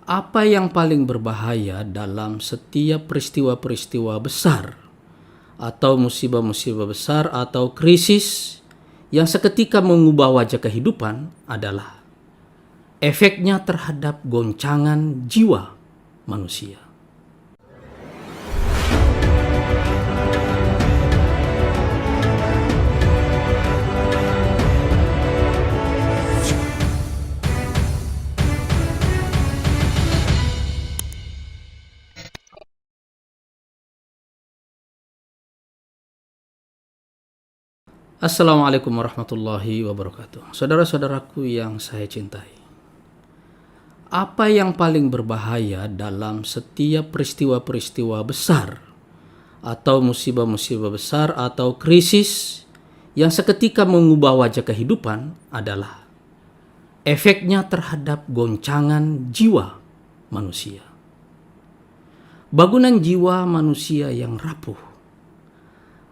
Apa yang paling berbahaya dalam setiap peristiwa-peristiwa besar atau musibah-musibah besar atau krisis yang seketika mengubah wajah kehidupan adalah efeknya terhadap goncangan jiwa manusia. Assalamualaikum warahmatullahi wabarakatuh. Saudara-saudaraku yang saya cintai. Apa yang paling berbahaya dalam setiap peristiwa-peristiwa besar atau musibah-musibah besar atau krisis yang seketika mengubah wajah kehidupan adalah efeknya terhadap goncangan jiwa manusia. Bangunan jiwa manusia yang rapuh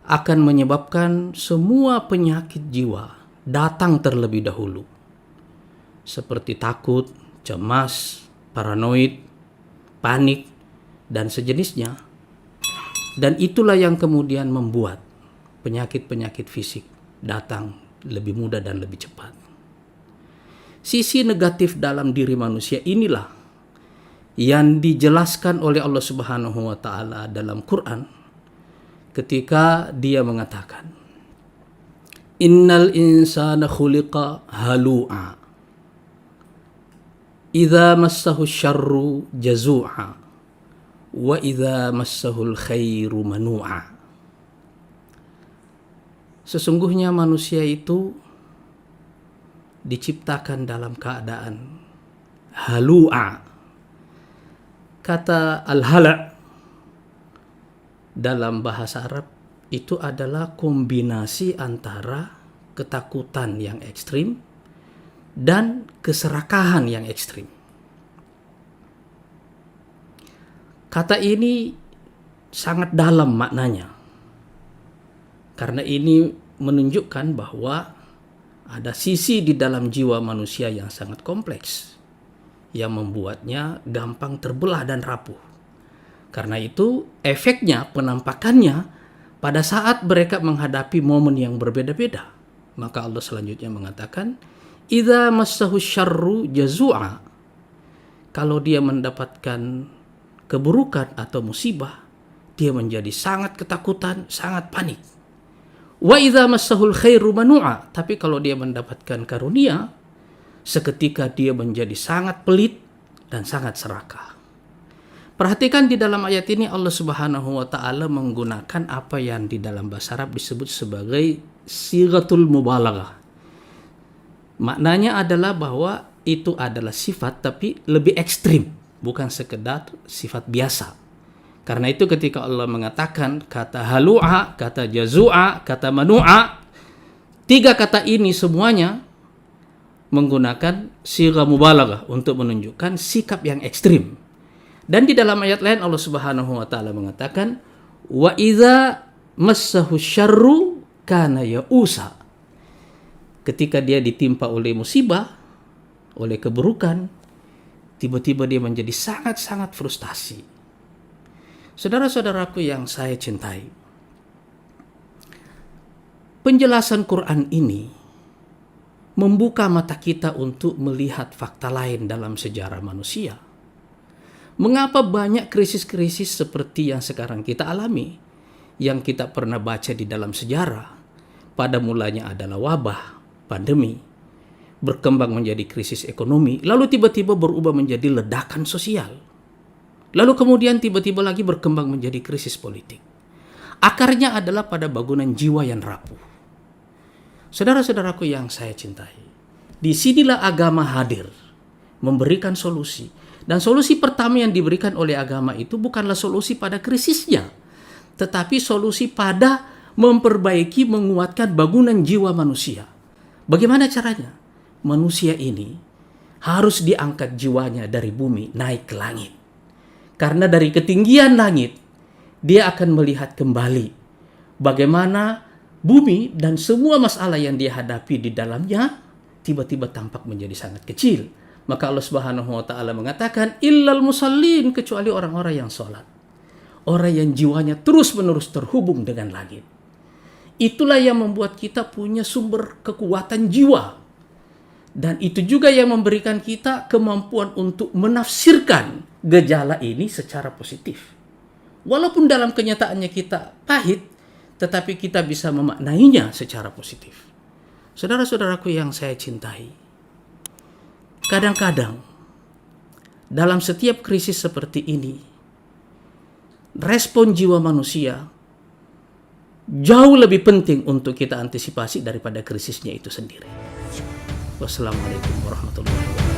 akan menyebabkan semua penyakit jiwa datang terlebih dahulu, seperti takut, cemas, paranoid, panik, dan sejenisnya. Dan itulah yang kemudian membuat penyakit-penyakit fisik datang lebih mudah dan lebih cepat. Sisi negatif dalam diri manusia inilah yang dijelaskan oleh Allah Subhanahu wa taala dalam Quran ketika dia mengatakan, Innal insana khuliqa halu'a idza massahu syarru jazu'a wa idza massahul khairu manu'a. Sesungguhnya manusia itu diciptakan dalam keadaan halu'a. Kata al-hala' dalam bahasa Arab itu adalah kombinasi antara ketakutan yang ekstrim dan keserakahan yang ekstrim. Kata ini sangat dalam maknanya, karena ini menunjukkan bahwa ada sisi di dalam jiwa manusia yang sangat kompleks yang membuatnya gampang terbelah dan rapuh. Karena itu efeknya, penampakannya pada saat mereka menghadapi momen yang berbeda-beda. Maka Allah selanjutnya mengatakan, idza massahu syarru jazu'a. Kalau dia mendapatkan keburukan atau musibah, dia menjadi sangat ketakutan, sangat panik. Wa idza massahul khairu manu'a. Tapi kalau dia mendapatkan karunia, seketika dia menjadi sangat pelit dan sangat serakah. Perhatikan di dalam ayat ini Allah Subhanahu wa taala menggunakan apa yang di dalam bahasa Arab disebut sebagai sighatul mubalaghah. Maknanya adalah bahwa itu adalah sifat tapi lebih ekstrim, bukan sekedar sifat biasa. Karena itu ketika Allah mengatakan kata halu'a, kata jazu'a, kata manu'a, tiga kata ini semuanya menggunakan sigha mubalaghah untuk menunjukkan sikap yang ekstrim. Dan di dalam ayat lain Allah Subhanahu wa taala mengatakan wa idza massahu syarru kana ya'usa. Ketika dia ditimpa oleh musibah, oleh keburukan, tiba-tiba dia menjadi sangat-sangat frustasi. Saudara-saudaraku yang saya cintai, penjelasan Quran ini membuka mata kita untuk melihat fakta lain dalam sejarah manusia. Mengapa banyak krisis-krisis seperti yang sekarang kita alami, yang kita pernah baca di dalam sejarah, pada mulanya adalah wabah, pandemi, berkembang menjadi krisis ekonomi, lalu tiba-tiba berubah menjadi ledakan sosial, lalu kemudian tiba-tiba lagi berkembang menjadi krisis politik. Akarnya adalah pada bangunan jiwa yang rapuh. Saudara-saudaraku yang saya cintai, disinilah agama hadir, memberikan solusi. Dan solusi pertama yang diberikan oleh agama itu bukanlah solusi pada krisisnya, tetapi solusi pada memperbaiki, menguatkan bangunan jiwa manusia. Bagaimana caranya? Manusia ini harus diangkat jiwanya dari bumi naik ke langit. Karena dari ketinggian langit, dia akan melihat kembali bagaimana bumi dan semua masalah yang dia hadapi di dalamnya tiba-tiba tampak menjadi sangat kecil. Maka Allah Subhanahu wa taala mengatakan illal musallin, kecuali orang-orang yang sholat. Orang yang jiwanya terus-menerus terhubung dengan langit. Itulah yang membuat kita punya sumber kekuatan jiwa. Dan itu juga yang memberikan kita kemampuan untuk menafsirkan gejala ini secara positif. Walaupun dalam kenyataannya kita pahit, tetapi kita bisa memaknainya secara positif. Saudara-saudaraku yang saya cintai, kadang-kadang dalam setiap krisis seperti ini, respon jiwa manusia jauh lebih penting untuk kita antisipasi daripada krisisnya itu sendiri. Wassalamualaikum warahmatullahi wabarakatuh.